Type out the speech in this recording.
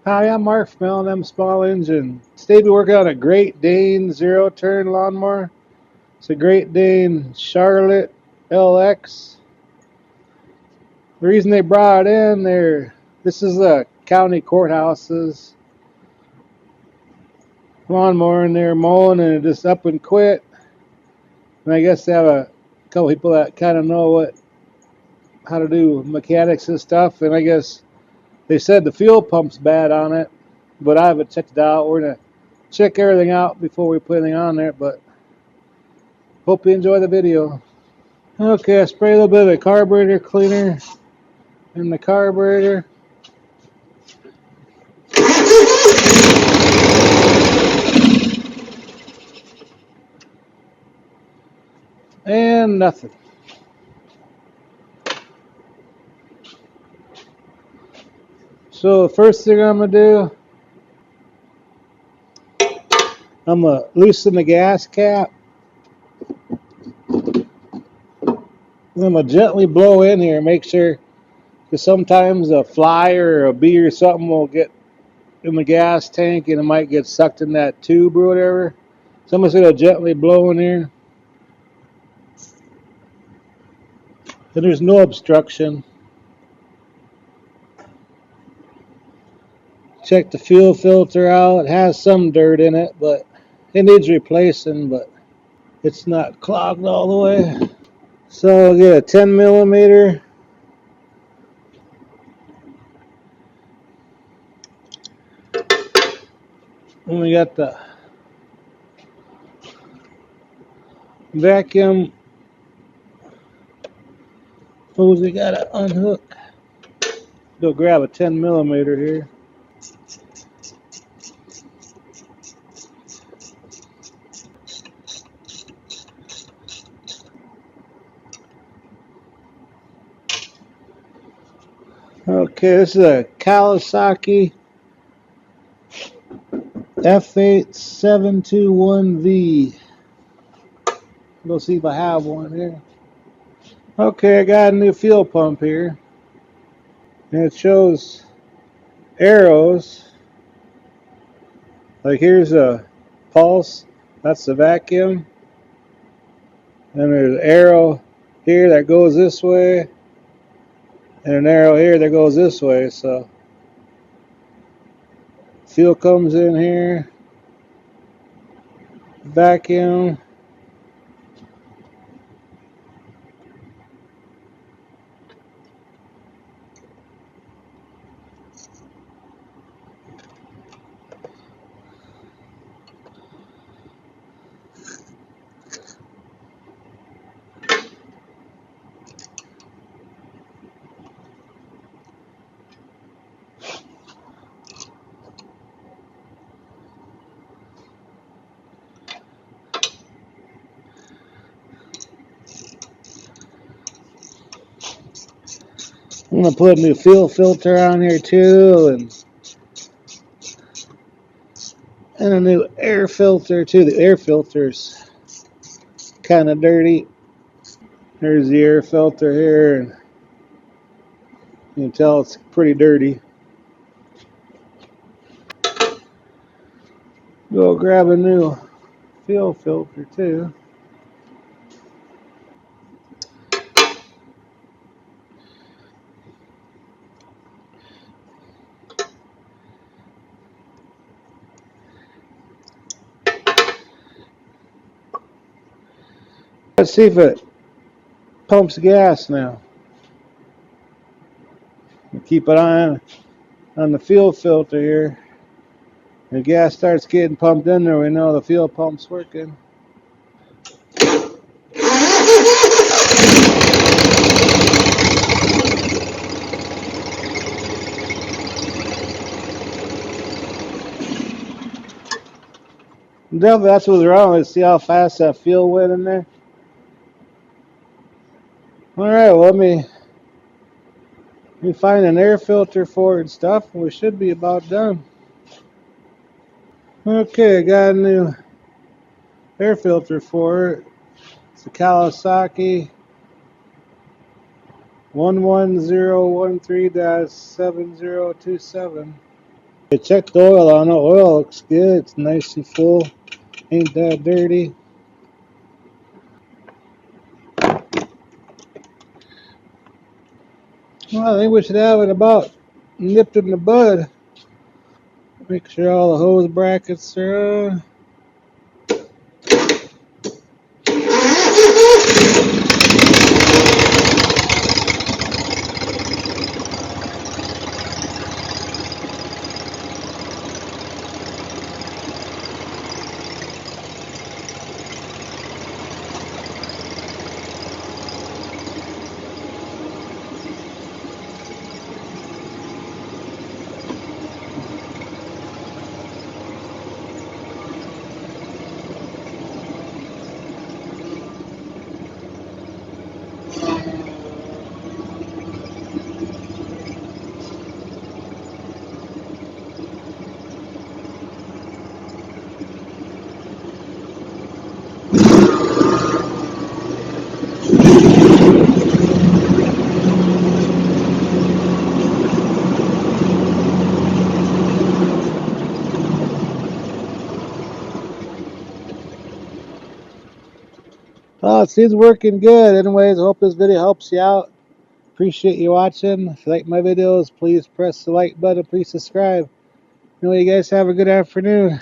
Hi, I'm Mark from L&M Small Engine. Today we're working on a Great Dane zero-turn lawnmower. It's a Great Dane Charlotte LX. The reason they brought it in this is a county courthouse's lawnmower, and they're mowing and it just up and quit. And I guess they have a couple people that kind of know how to do mechanics and stuff. And I guess they said the fuel pump's bad on it, but I haven't checked it out. We're gonna check everything out before we put anything on there, but hope you enjoy the video. Okay, I spray a little bit of carburetor cleaner in the carburetor. And nothing. So the first thing I'm going to do, I'm going to loosen the gas cap. And I'm going to gently blow in here, make sure, because sometimes a fly or a bee or something will get in the gas tank and it might get sucked in that tube or whatever. So I'm just going to gently blow in here. And there's no obstruction. Check the fuel filter out. It has some dirt in it, but it needs replacing, but it's not clogged all the way. So I'll get a 10 millimeter. And we got the vacuum hose we gotta unhook. Go grab a 10 millimeter here. Okay, this is a Kawasaki F8721V. Go see if I have one here. Okay, I got a new fuel pump here. And it shows arrows. Like here's a pulse. That's the vacuum. And there's an arrow here that goes this way. And an arrow here that goes this way. So fuel comes in here. Vacuum. I'm gonna put a new fuel filter on here too, and a new air filter too. The air filter's kind of dirty. There's the air filter here, and you can tell it's pretty dirty. Go grab a new fuel filter too. Let's see if it pumps gas now. Keep an eye on the fuel filter here. If the gas starts getting pumped in there, we know the fuel pump's working. Definitely, that's what's wrong. Let's see how fast that fuel went in there. All right, well, let me find an air filter for it and stuff, and we should be about done. Okay, I got a new air filter for it. It's a Kawasaki 11013-7027. I checked the oil on it. Oil looks good. It's nice and full. Ain't that dirty. Well, I think we should have it about nipped in the bud. Make sure all the hose brackets are on. Oh, it seems working good. Anyways, I hope this video helps you out. Appreciate you watching. If you like my videos, please press the like button. Please subscribe. You guys have a good afternoon.